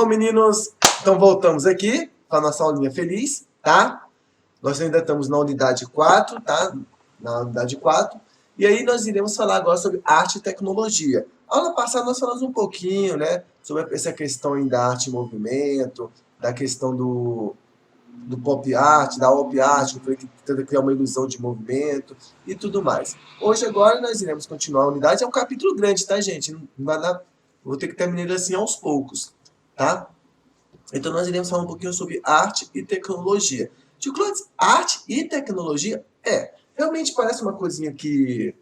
Bom, meninos, então voltamos aqui para a nossa aulinha feliz, tá? Nós ainda estamos na unidade 4, tá? Na unidade 4. E aí nós iremos falar agora sobre arte e tecnologia. A aula passada nós falamos um pouquinho, né? Sobre essa questão aí da arte em movimento, da questão do pop art, da op art, que tenta criar uma ilusão de movimento e tudo mais. Hoje, agora, nós iremos continuar a unidade. É um capítulo grande, tá, gente? Não vai dar... Vou ter que terminar ele assim aos poucos, tá? Então, nós iremos falar um pouquinho sobre arte e tecnologia. Tio Clóvis, arte e tecnologia? Realmente parece uma coisinha que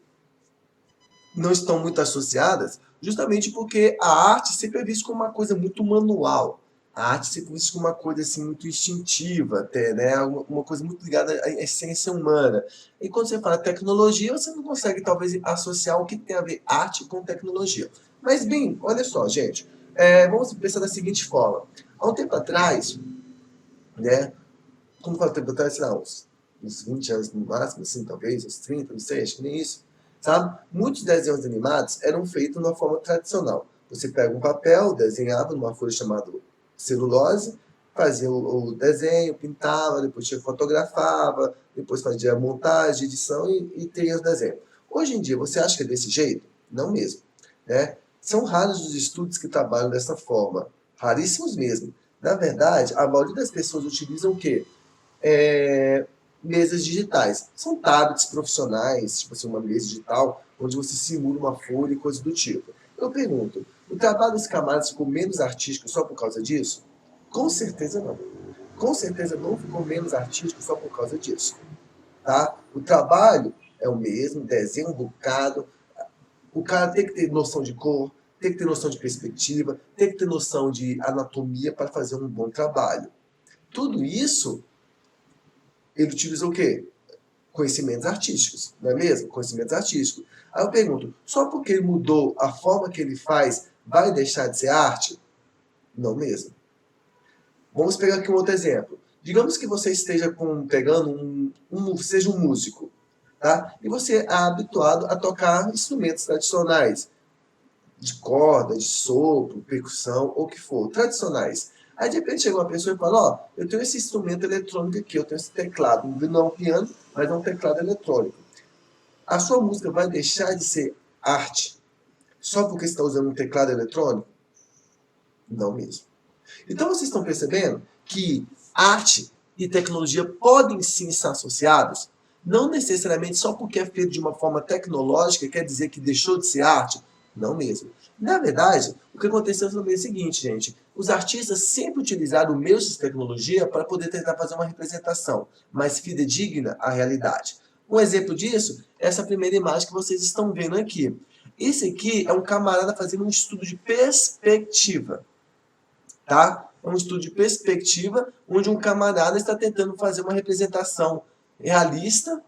não estão muito associadas, justamente porque a arte sempre é vista como uma coisa muito manual. A arte sempre é vista como uma coisa assim, muito instintiva, até, né? Uma coisa muito ligada à essência humana. E quando você fala tecnologia, você não consegue, talvez, associar o que tem a ver arte com tecnologia. Mas, bem, olha só, gente. Vamos pensar da seguinte forma. Há um tempo atrás, né? Como fala tempo atrás? Sei lá, uns 20 anos no máximo, assim, talvez, uns 30, não sei, acho que nem isso. Sabe? Muitos desenhos animados eram feitos de uma forma tradicional. Você pega um papel, desenhava numa folha chamada celulose, fazia o desenho, pintava, depois fotografava, depois fazia a montagem, edição e teria o desenho. Hoje em dia, você acha que é desse jeito? Não mesmo. Né? São raros os estúdios que trabalham dessa forma. Raríssimos mesmo. Na verdade, a maioria das pessoas utilizam o quê? Mesas digitais. São tablets profissionais, tipo assim, uma mesa digital, onde você simula uma folha e coisas do tipo. Eu pergunto, o trabalho dos camaradas ficou menos artístico só por causa disso? Com certeza não. Com certeza não ficou menos artístico só por causa disso. Tá? O trabalho é o mesmo, desenho um bocado. O cara tem que ter noção de cor, tem que ter noção de perspectiva, tem que ter noção de anatomia para fazer um bom trabalho. Tudo isso, ele utiliza o quê? Conhecimentos artísticos, não é mesmo? Conhecimentos artísticos. Aí eu pergunto, só porque ele mudou a forma que ele faz, vai deixar de ser arte? Não mesmo. Vamos pegar aqui um outro exemplo. Digamos que você esteja pegando seja um músico, tá? E você é habituado a tocar instrumentos tradicionais, de corda, de sopro, percussão, ou o que for, tradicionais. Aí de repente chega uma pessoa e fala, eu tenho esse instrumento eletrônico aqui, eu tenho esse teclado, não é um piano, mas é um teclado eletrônico. A sua música vai deixar de ser arte só porque você está usando um teclado eletrônico? Não mesmo. Então vocês estão percebendo que arte e tecnologia podem sim estar associados? Não necessariamente só porque é feito de uma forma tecnológica quer dizer que deixou de ser arte? Não mesmo. Na verdade, o que aconteceu também é o seguinte, gente. Os artistas sempre utilizaram meios de tecnologia para poder tentar fazer uma representação mais fidedigna à realidade. Um exemplo disso é essa primeira imagem que vocês estão vendo aqui. Esse aqui é um camarada fazendo um estudo de perspectiva. Tá? É um estudo de perspectiva onde um camarada está tentando fazer uma representação realista,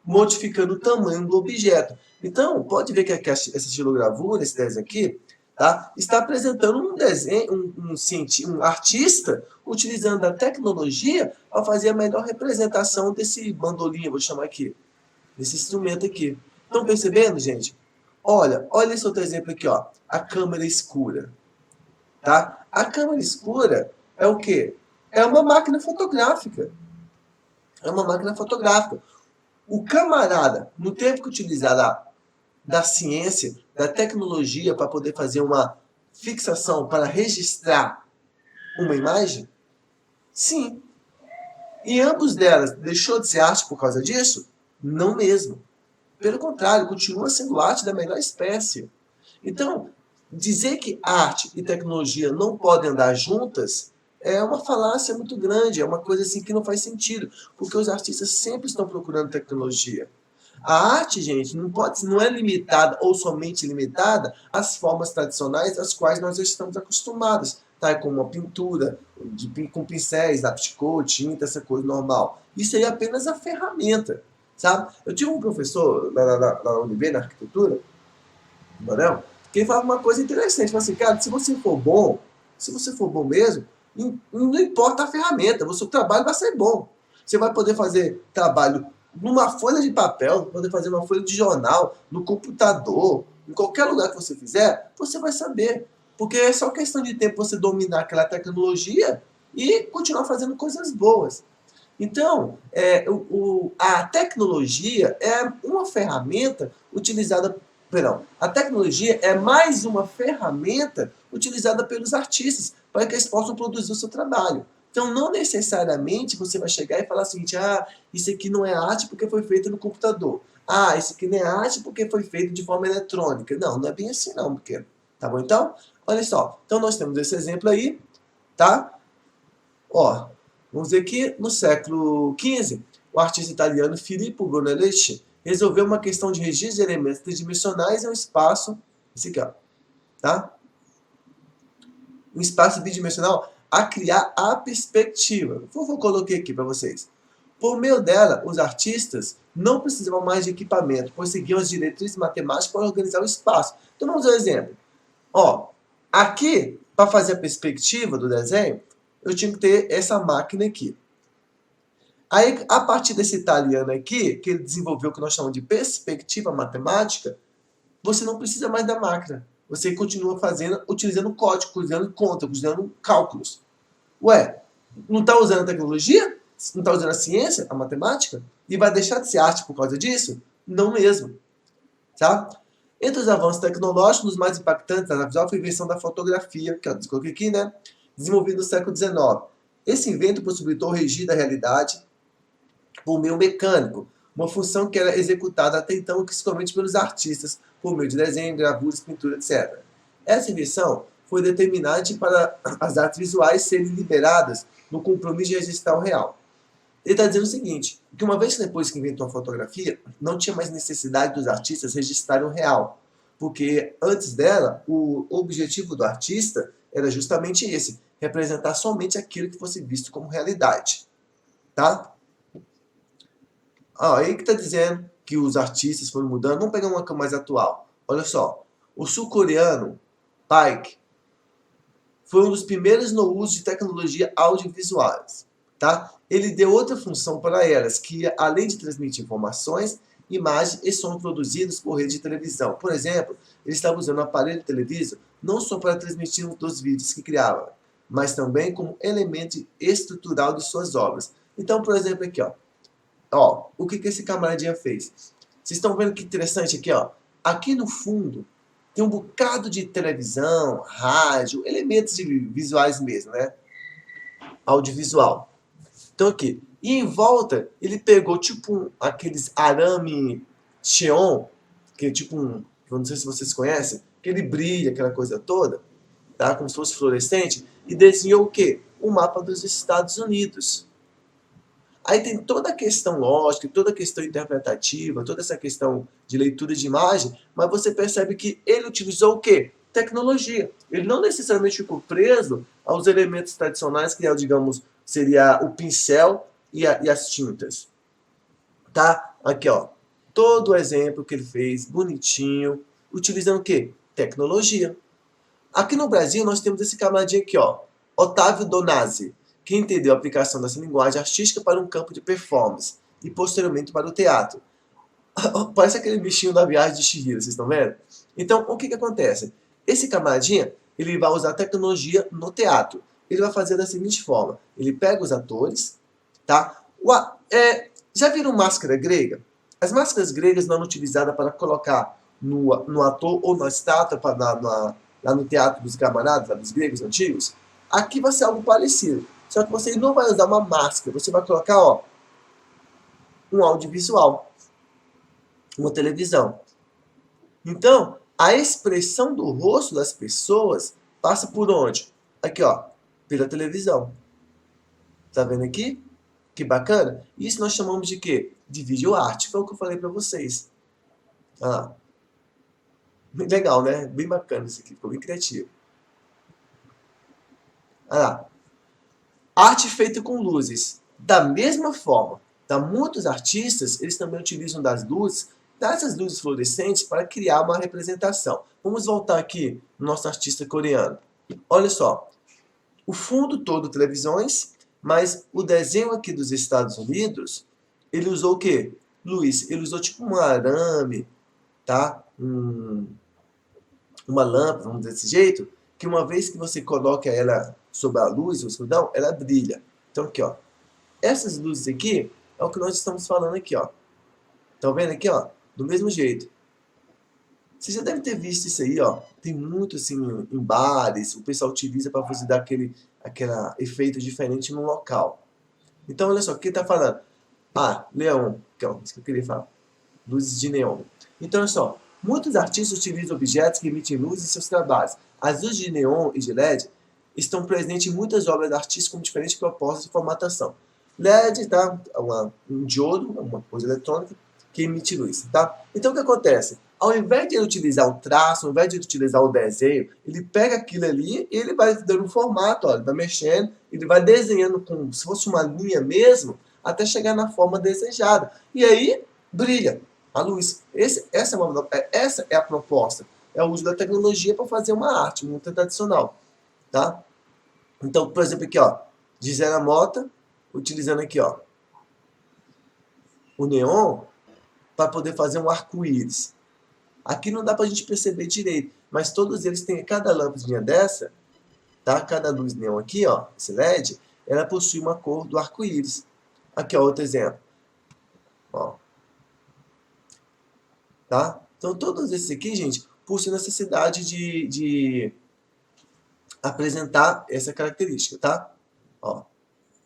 modificando o tamanho do objeto. Então, pode ver que essa estilogravura, esse desenho aqui, tá? Está apresentando um desenho, um artista utilizando a tecnologia para fazer a melhor representação desse bandolim, vou chamar aqui, desse instrumento aqui. Estão percebendo, gente? Olha esse outro exemplo aqui, ó, a câmera escura. Tá? A câmera escura é o quê? É uma máquina fotográfica. É uma máquina fotográfica. O camarada, no tempo que utilizar da ciência, da tecnologia para poder fazer uma fixação, para registrar uma imagem? Sim. E ambos delas deixou de ser arte por causa disso? Não mesmo. Pelo contrário, continua sendo arte da melhor espécie. Então, dizer que arte e tecnologia não podem andar juntas é uma falácia muito grande, é uma coisa assim que não faz sentido, porque os artistas sempre estão procurando tecnologia. A arte, gente, não é limitada ou somente limitada às formas tradicionais às quais nós já estamos acostumados, tá? Como a pintura, com pincéis, lápis cor, tinta, essa coisa normal. Isso aí é apenas a ferramenta, sabe? Eu tive um professor na UNB, na arquitetura, no Borel, que ele falava uma coisa interessante, falava assim, cara, se você for bom mesmo, não importa a ferramenta, o seu trabalho vai ser bom. Você vai poder fazer trabalho numa folha de papel, poder fazer uma folha de jornal, no computador, em qualquer lugar que você fizer, você vai saber. Porque é só questão de tempo você dominar aquela tecnologia e continuar fazendo coisas boas. Então, a tecnologia é uma ferramenta utilizada. Perdão, a tecnologia é mais uma ferramenta utilizada pelos artistas para que eles possam produzir o seu trabalho. Então, não necessariamente você vai chegar e falar o seguinte: ah, isso aqui não é arte porque foi feito no computador. Ah, isso aqui não é arte porque foi feito de forma eletrônica. Não, não é bem assim não, pequeno. Tá bom então? Olha só. Então, nós temos esse exemplo aí, tá? Ó, vamos ver que no século XV, o artista italiano Filippo Brunelleschi resolveu uma questão de registro de elementos tridimensionais em um espaço, esse aqui, ó, tá? Um espaço bidimensional a criar a perspectiva. Eu coloquei aqui para vocês. Por meio dela, os artistas não precisavam mais de equipamento, pois seguiam as diretrizes matemáticas para organizar o espaço. Então vamos ver um exemplo. Ó, aqui, para fazer a perspectiva do desenho, eu tinha que ter essa máquina aqui. Aí, a partir desse italiano aqui, que ele desenvolveu o que nós chamamos de perspectiva matemática, você não precisa mais da máquina. Você continua fazendo, utilizando código, utilizando conta, utilizando cálculos. Ué, não está usando a tecnologia? Não está usando a ciência, a matemática? E vai deixar de ser arte por causa disso? Não mesmo. Tá? Entre os avanços tecnológicos, os mais impactantes da visual foi a invenção da fotografia, que eu coloquei aqui, né? Desenvolvida no século XIX. Esse invento possibilitou o registro da realidade por meio mecânico, uma função que era executada até então exclusivamente pelos artistas, por meio de desenho, gravuras, pintura, etc. Essa invenção foi determinante para as artes visuais serem liberadas no compromisso de registrar o real. Ele está dizendo o seguinte, que uma vez que depois que inventou a fotografia, não tinha mais necessidade dos artistas registrarem o real, porque antes dela, o objetivo do artista era justamente esse, representar somente aquilo que fosse visto como realidade. Tá? Aí que está dizendo que os artistas foram mudando. Vamos pegar uma mais atual. Olha só. O sul-coreano Paik foi um dos primeiros no uso de tecnologia audiovisuais. Tá? Ele deu outra função para elas, que além de transmitir informações, imagens e sons produzidos por rede de televisão. Por exemplo, ele estava usando o aparelho televisor não só para transmitir os vídeos que criava, mas também como elemento estrutural de suas obras. Então, por exemplo, aqui, ó, o que esse camaradinha fez? Vocês estão vendo que interessante aqui, ó. Aqui no fundo tem um bocado de televisão, rádio, elementos visuais mesmo, né? Audiovisual. Então aqui, e em volta ele pegou tipo aqueles arame cheon, que é tipo eu não sei se vocês conhecem, que ele brilha, aquela coisa toda, tá? Como se fosse fluorescente, e desenhou o quê? O mapa dos Estados Unidos. Aí tem toda a questão lógica, toda a questão interpretativa, toda essa questão de leitura de imagem, mas você percebe que ele utilizou o quê? Tecnologia. Ele não necessariamente ficou preso aos elementos tradicionais, que é, digamos, seria o pincel e as tintas. Tá? Aqui, ó. Todo o exemplo que ele fez, bonitinho, utilizando o quê? Tecnologia. Aqui no Brasil, nós temos esse camaradinho aqui, ó. Otávio Donazzi, que entendeu a aplicação dessa linguagem artística para um campo de performance e posteriormente para o teatro. Parece aquele bichinho da viagem de Chihiro, vocês estão vendo? Então, o que acontece? Esse camaradinha, ele vai usar tecnologia no teatro. Ele vai fazer da seguinte forma. Ele pega os atores, tá? Já viram máscara grega? As máscaras gregas não eram utilizadas para colocar no ator ou na estátua, lá no teatro dos camaradas, lá dos gregos antigos. Aqui vai ser algo parecido. Só que você não vai usar uma máscara, você vai colocar, ó, um audiovisual, uma televisão. Então, a expressão do rosto das pessoas passa por onde? Aqui, ó, pela televisão. Tá vendo aqui? Que bacana? Isso nós chamamos de quê? De videoarte. Foi o que eu falei para vocês. Ah, legal, né? Bem bacana isso aqui, ficou bem criativo. Ah, arte feita com luzes. Da mesma forma, tá? Muitos artistas, eles também utilizam dessas luzes fluorescentes para criar uma representação. Vamos voltar aqui no nosso artista coreano. Olha só, o fundo todo televisões, mas o desenho aqui dos Estados Unidos, ele usou o quê? Luz. Ele usou tipo um arame, tá? Uma lâmpada, vamos dizer desse jeito, que uma vez que você coloca ela sob a luz, o escuridão, ela brilha. Então aqui, ó, essas luzes aqui é o que nós estamos falando aqui, ó. Estão vendo aqui, ó? Do mesmo jeito. Você já deve ter visto isso aí, ó. Tem muito assim em bares, o pessoal utiliza para você dar aquele efeito diferente no local. Então, olha só, o que está falando? Ah, neon, que é isso que eu queria falar. Luzes de neon. Então, olha só, muitos artistas utilizam objetos que emitem luz em seus trabalhos. As luzes de neon e de LED estão presentes em muitas obras artísticas com diferentes propostas de formatação. LED, tá? Um diodo, uma coisa eletrônica, que emite luz, tá? Então, o que acontece? Ao invés de ele utilizar o traço, ao invés de ele utilizar o desenho, ele pega aquilo ali e ele vai dando um formato, ó, ele vai mexendo, ele vai desenhando como se fosse uma linha mesmo, até chegar na forma desejada. E aí, brilha a luz. Essa é a proposta. É o uso da tecnologia para fazer uma arte muito tradicional, tá? Então, por exemplo, aqui, ó, Gisela Mota, utilizando aqui, ó, o neon para poder fazer um arco-íris. Aqui não dá para a gente perceber direito, mas todos eles têm, cada lâmpada dessa, tá? Cada luz neon aqui, ó, esse LED, ela possui uma cor do arco-íris. Aqui, ó, outro exemplo. Ó. Tá? Então, todos esses aqui, gente, possuem necessidade de apresentar essa característica, tá? Ó.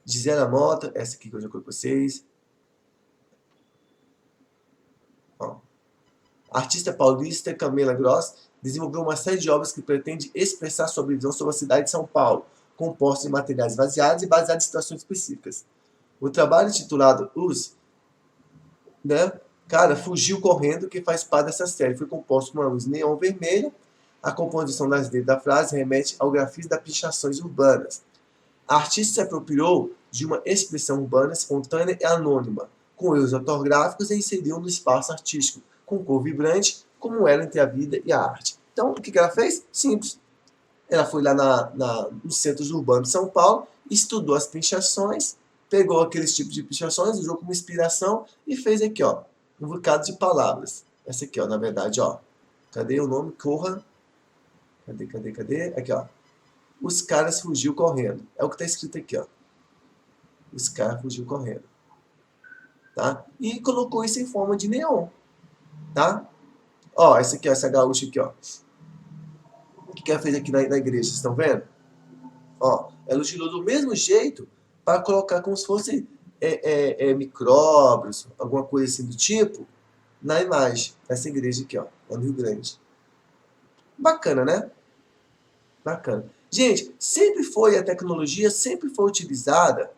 Gisela Mota, essa aqui que eu já coloquei para vocês. Ó. A artista paulista Camila Gross desenvolveu uma série de obras que pretende expressar sua visão sobre a cidade de São Paulo, composta de materiais vaziados e baseados em situações específicas. O trabalho intitulado Us, né? Cara, fugiu correndo, que faz parte dessa série. Foi composto com uma luz neon vermelha. A composição das letras da frase remete ao grafismo das pichações urbanas. A artista se apropriou de uma expressão urbana espontânea e anônima, com erros ortográficos, e inseriu no espaço artístico, com cor vibrante, como ela entre a vida e a arte. Então, o que ela fez? Simples. Ela foi lá nos centros urbanos de São Paulo, estudou as pichações, pegou aqueles tipos de pichações, usou como inspiração e fez aqui, ó, um bocado de palavras. Essa aqui, ó, na verdade, ó. Cadê o nome? Corra. Cadê? Aqui, ó. Os caras fugiu correndo. É o que está escrito aqui, ó. Os caras fugiu correndo. Tá? E colocou isso em forma de neon. Tá? Ó, essa aqui, ó, essa gaúcha aqui, ó. O que ela fez aqui na igreja? Vocês estão vendo? Ó, ela utilizou do mesmo jeito para colocar como se fosse micróbios, alguma coisa assim do tipo, na imagem dessa igreja aqui, ó, lá no Rio Grande. Bacana, né? Bacana. Gente, a tecnologia sempre foi utilizada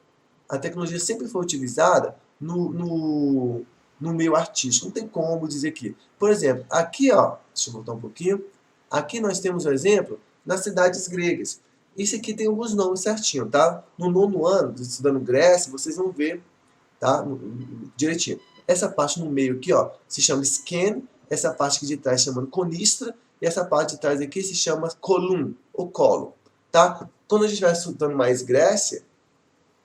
no meio artístico. Não tem como dizer que. Por exemplo, aqui, ó, deixa eu voltar um pouquinho. Aqui nós temos um exemplo nas cidades gregas. Isso aqui tem alguns nomes certinho, tá? No 9º ano, estudando Grécia, vocês vão ver, tá? Direitinho. Essa parte no meio aqui, ó, se chama Skene. Essa parte aqui de trás se chama Conistra. E essa parte de trás aqui se chama Colum, ou Colo, tá? Quando a gente vai estudando mais Grécia,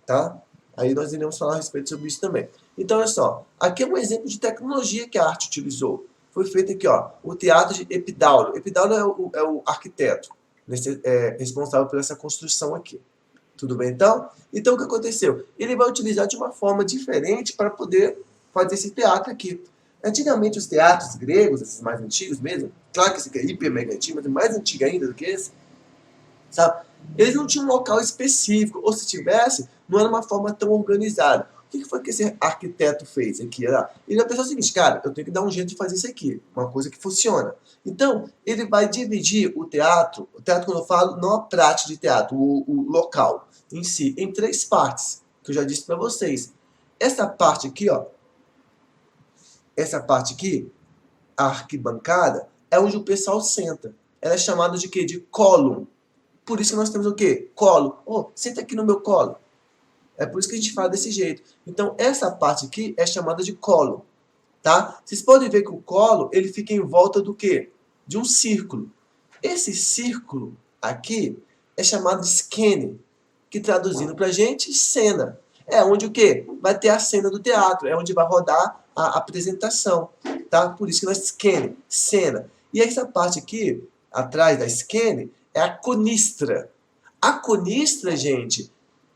tá? Aí nós iremos falar a respeito sobre isso também. Então, olha só. Aqui é um exemplo de tecnologia que a arte utilizou. Foi feito aqui, ó, o teatro de Epidauro. Epidauro é o arquiteto responsável por essa construção aqui. Tudo bem, então? Então, o que aconteceu? Ele vai utilizar de uma forma diferente para poder fazer esse teatro aqui. Antigamente, os teatros gregos, esses mais antigos mesmo, claro que esse aqui é hiper mega antigo, mas é mais antigo ainda do que esse, sabe? Eles não tinham um local específico, ou se tivesse, não era uma forma tão organizada. O que foi que esse arquiteto fez aqui? Ele vai pensar o seguinte, cara, eu tenho que dar um jeito de fazer isso aqui, uma coisa que funciona. Então, ele vai dividir o teatro quando eu falo, não a prática de teatro, o local em si, em 3 partes, que eu já disse para vocês. Essa parte aqui, ó, a arquibancada, é onde o pessoal senta. Ela é chamada de quê? De cólum. Por isso que nós temos o quê? Colo. Oh, senta aqui no meu colo. É por isso que a gente fala desse jeito. Então, essa parte aqui é chamada de colo. Tá? Vocês podem ver que o colo, ele fica em volta do quê? De um círculo. Esse círculo aqui é chamado de skene, que traduzindo pra gente, cena. É onde o quê? Vai ter a cena do teatro. É onde vai rodar a apresentação. Tá? Por isso que nós skene, cena. E essa parte aqui, atrás da skene, É a conistra. A conistra, gente,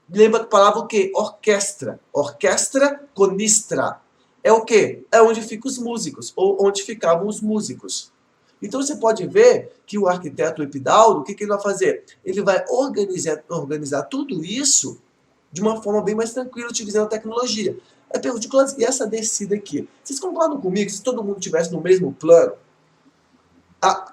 lembra a palavra o quê? Orquestra. Orquestra, conistra. É o quê? É onde ficam os músicos, ou onde ficavam os músicos. Então você pode ver que o arquiteto Epidauro, o que ele vai fazer? Ele vai organizar tudo isso de uma forma bem mais tranquila, utilizando a tecnologia. Eu pergunto, e essa descida aqui? Vocês concordam comigo que se todo mundo estivesse no mesmo plano,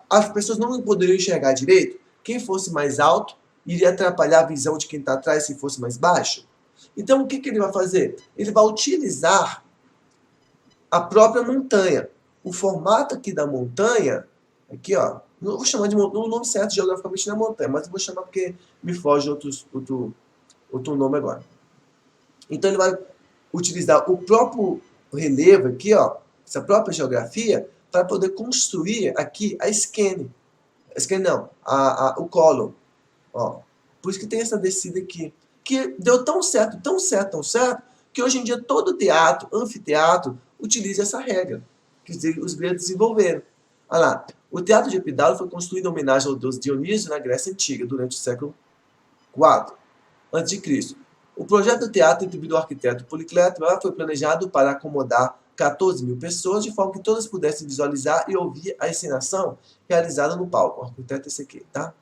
as pessoas não poderiam enxergar direito? Quem fosse mais alto iria atrapalhar a visão de quem está atrás se fosse mais baixo? Então, o que ele vai fazer? Ele vai utilizar a própria montanha. O formato aqui da montanha, aqui ó, não vou chamar de montanha, o nome certo geograficamente não é montanha, mas eu vou chamar porque me foge outro nome agora. Então ele vai utilizar o próprio relevo aqui, ó, essa própria geografia, para poder construir aqui a scan. Scan não, o column. Ó. Por isso que tem essa descida aqui. Que deu tão certo, tão certo, tão certo, que hoje em dia todo teatro, anfiteatro, utiliza essa regra que os gregos desenvolveram. Olha lá, o teatro de Epidauro foi construído em homenagem ao deus Dionísio na Grécia Antiga, durante o século IV a.C. O projeto do teatro, atribuído ao arquiteto Policleto, foi planejado para acomodar 14.000 pessoas, de forma que todas pudessem visualizar e ouvir a encenação realizada no palco. O arquiteto é esse aqui, tá?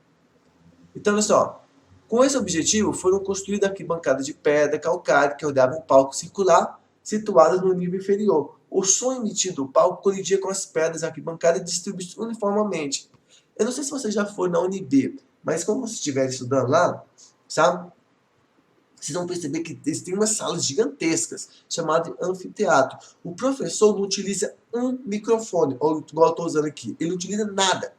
Então, olha só. Com esse objetivo, foram construídas arquibancadas de pedra calcária que rodeavam um palco circular, situadas no nível inferior. O som emitido do palco colidia com as pedras arquibancadas e distribuídas uniformemente. Eu não sei se você já foi na UNB, mas quando você estiver estudando lá, sabe? Vocês vão perceber que eles têm umas salas gigantescas, chamadas de anfiteatro. O professor não utiliza um microfone, ou igual eu estou usando aqui. Ele não utiliza nada.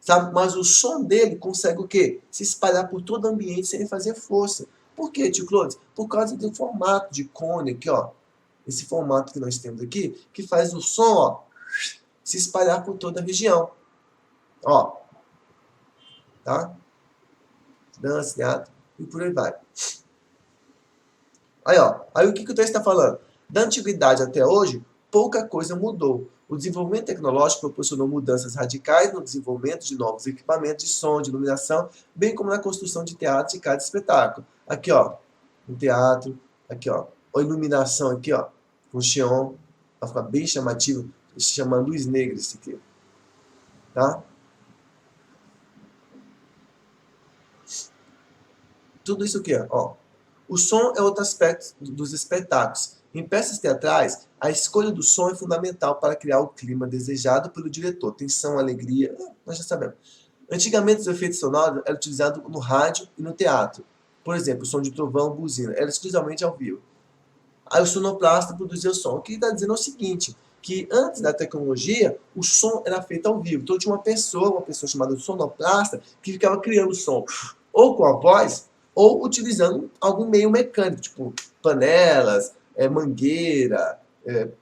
Sabe? Mas o som dele consegue o quê? Se espalhar por todo o ambiente sem fazer força. Por quê, tio Clodes? Por causa do formato de cone aqui, ó. Esse formato que nós temos aqui, que faz o som, ó, se espalhar por toda a região. Ó. Tá? Dança, teatro, e por aí vai. Aí, ó. Aí o que o texto está falando? Da antiguidade até hoje, pouca coisa mudou. O desenvolvimento tecnológico proporcionou mudanças radicais no desenvolvimento de novos equipamentos de som, de iluminação, bem como na construção de teatros e cada espetáculo. Aqui, ó, um teatro, aqui, ó, a iluminação aqui, ó, com xeon, vai ficar bem chamativo, se chama luz negra esse aqui, tá? Tudo isso aqui, ó. O som é outro aspecto dos espetáculos. Em peças teatrais, a escolha do som é fundamental para criar o clima desejado pelo diretor. Tensão, alegria, nós já sabemos. Antigamente, os efeitos sonoros eram utilizados no rádio e no teatro. Por exemplo, o som de trovão, buzina, era exclusivamente ao vivo. Aí o sonoplasta produzia o som. O que está dizendo é o seguinte, que antes da tecnologia, o som era feito ao vivo. Então tinha uma pessoa chamada sonoplasta, que ficava criando o som, ou com a voz, ou utilizando algum meio mecânico, tipo panelas, mangueira,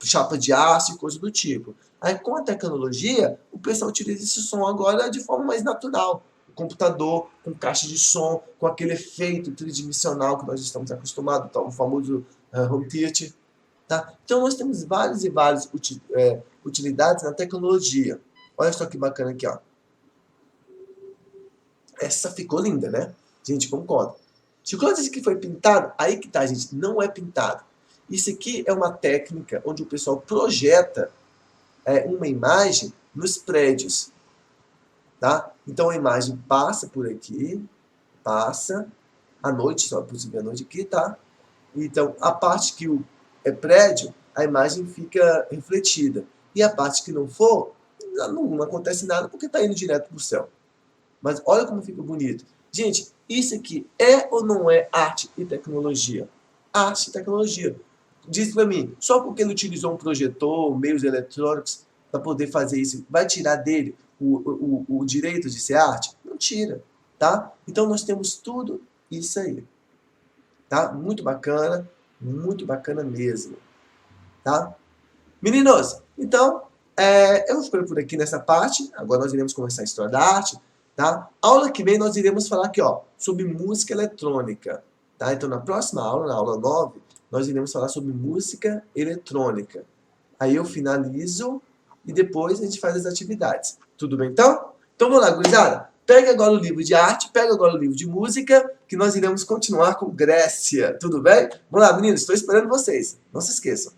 chapa de aço e coisa do tipo. Aí com a tecnologia, o pessoal utiliza esse som agora de forma mais natural. O computador, com caixa de som, com aquele efeito tridimensional que nós estamos acostumados, tá? O famoso home theater. Tá? Então nós temos várias e várias utilidades na tecnologia. Olha só que bacana aqui, ó. Essa ficou linda, né? Gente, concorda. Se o Cláudio disse que foi pintado, aí que tá, gente, não é pintado. Isso aqui é uma técnica onde o pessoal projeta uma imagem nos prédios. Tá? Então a imagem passa por aqui, passa, à noite, só é possível à noite aqui, tá? Então a parte que é prédio, a imagem fica refletida. E a parte que não for, não acontece nada porque está indo direto para o céu. Mas olha como fica bonito. Gente, isso aqui é ou não é arte e tecnologia? Arte e tecnologia. Diz para mim, só porque ele utilizou um projetor, meios eletrônicos para poder fazer isso, vai tirar dele o direito de ser arte? Não tira, tá? Então nós temos tudo isso aí. Tá? Muito bacana mesmo. Tá? Meninos, então, eu vou ficando por aqui nessa parte. Agora nós iremos começar a história da arte. Tá? Aula que vem nós iremos falar aqui, ó, sobre música eletrônica. Tá? Então na próxima aula, na aula 9, nós iremos falar sobre música eletrônica. Aí eu finalizo e depois a gente faz as atividades. Tudo bem então? Então vamos lá, gurizada. Pegue agora o livro de arte, pegue agora o livro de música, que nós iremos continuar com Grécia. Tudo bem? Vamos lá, meninos, estou esperando vocês. Não se esqueçam.